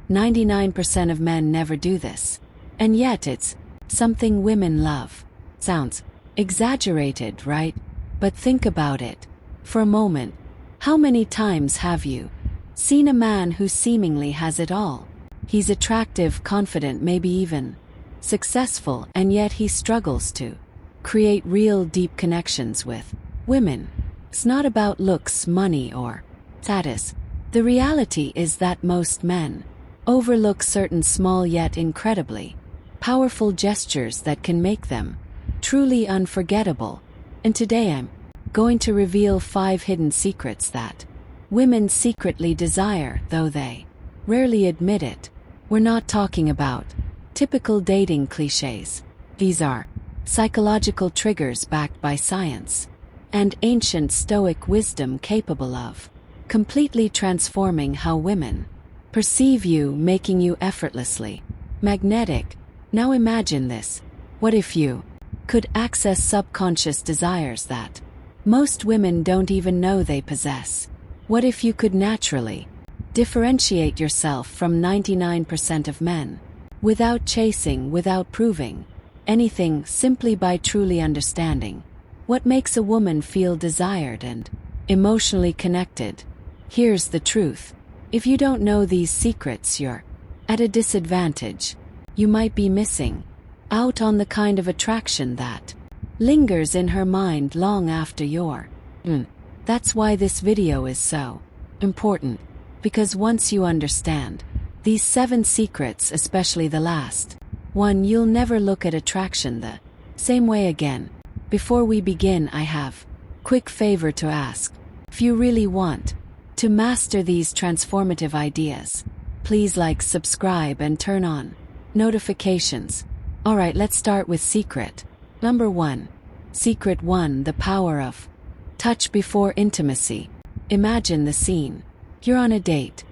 99% of men never do this. And yet it's something women love. Sounds exaggerated, right? But think about it for a moment. How many times have you seen a man who seemingly has it all? He's attractive, confident, maybe even successful, and yet he struggles to create real deep connections with women. It's not about looks, money, or status. The reality is that most men overlook certain small yet incredibly powerful gestures that can make them truly unforgettable. And today I'm going to reveal 5 hidden secrets that women secretly desire, though they rarely admit it. We're not talking about typical dating cliches. These are psychological triggers backed by science and ancient Stoic wisdom capable of completely transforming how women perceive you, making you effortlessly magnetic. Now imagine this. What if you could access subconscious desires that most women don't even know they possess? What if you could naturally differentiate yourself from 99% of men without chasing, without proving anything, simply by truly understanding what makes a woman feel desired and emotionally connected? Here's the truth. If you don't know these secrets, you're at a disadvantage. You might be missing out on the kind of attraction that lingers in her mind long after you're That's why this video is so important. Because once you understand these 7 secrets, especially the last one, you'll never look at attraction the same way again. Before we begin, I have a quick favor to ask. If you really want to master these transformative ideas, please like, subscribe, and turn on notifications. Alright, let's start with secret number 1. Secret 1: the power of touch before intimacy. Imagine the scene. You're on a date.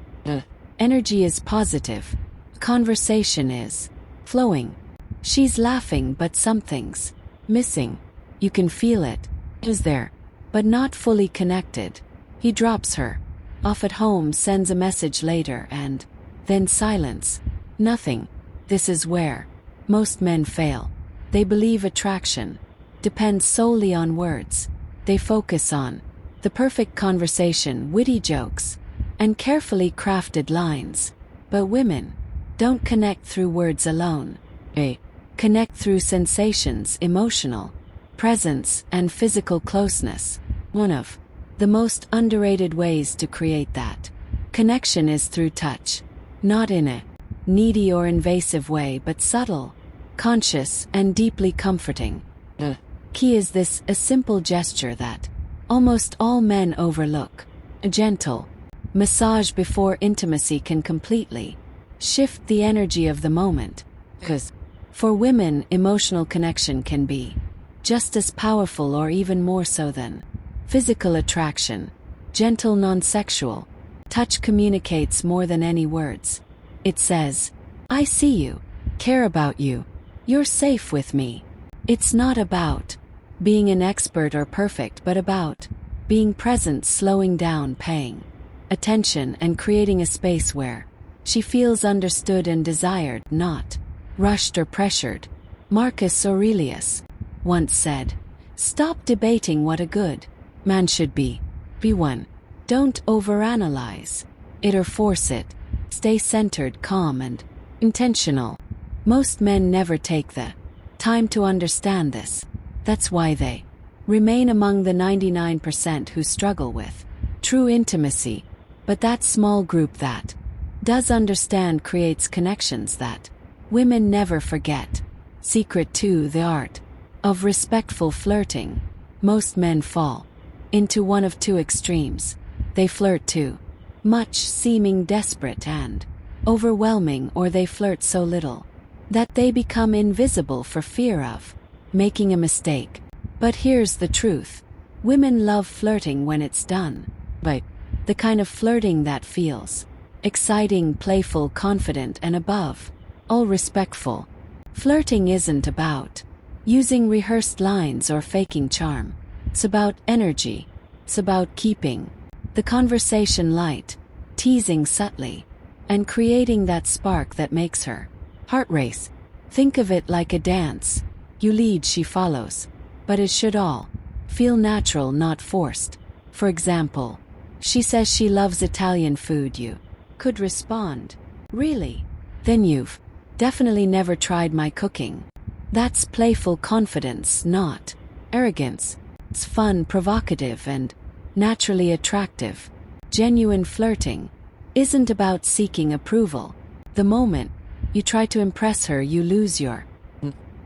Energy is positive. Conversation is flowing. She's laughing, but something's missing. You can feel it. Is there, but not fully connected. He drops her off at home, sends a message later, and then silence. Nothing. This is where most men fail. They believe attraction depends solely on words. They focus on the perfect conversation, witty jokes, and carefully crafted lines. But women don't connect through words alone. They connect through sensations, emotional presence, and physical closeness. One of the most underrated ways to create that connection is through touch. Not in a needy or invasive way, but subtle, conscious, and deeply comforting. The key is this: a simple gesture that almost all men overlook. A gentle massage before intimacy can completely shift the energy of the moment. Because for women, emotional connection can be just as powerful or even more so than physical attraction. Gentle, non-sexual touch communicates more than any words. It says, "I see you, care about you, you're safe with me." It's not about being an expert or perfect, but about being present, slowing down, paying attention, and creating a space where she feels understood and desired, not rushed or pressured. Marcus Aurelius once said, "Stop debating what a good man should be. Be one. Don't overanalyze it or force it. Stay centered, calm, and intentional." Most men never take the time to understand this. That's why they remain among the 99% who struggle with true intimacy. But that small group that does understand creates connections that women never forget. Secret 2: the art of respectful flirting. Most men fall into one of 2 extremes. They flirt too much, seeming desperate and overwhelming, or they flirt so little that they become invisible for fear of making a mistake. But here's the truth. Women love flirting when it's done, but the kind of flirting that feels exciting, playful, confident, and above all respectful. Flirting isn't about using rehearsed lines or faking charm. It's about energy. It's about keeping the conversation light, teasing subtly, and creating that spark that makes her heart race. Think of it like a dance. You lead, she follows. But it should all feel natural, not forced. For example, she says she loves Italian food. You could respond, "Really? Then you've definitely never tried my cooking." That's playful confidence, not arrogance. It's fun, provocative, and naturally attractive. Genuine flirting isn't about seeking approval. The moment you try to impress her, you lose your.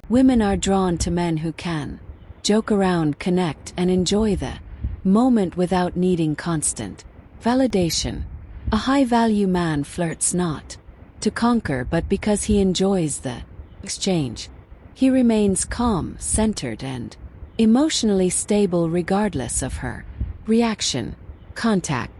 Women are drawn to men who can joke around, connect, and enjoy the moment without needing constant validation. A high-value man flirts not to conquer but because he enjoys the exchange. He remains calm, centered, and emotionally stable regardless of her reaction. Contact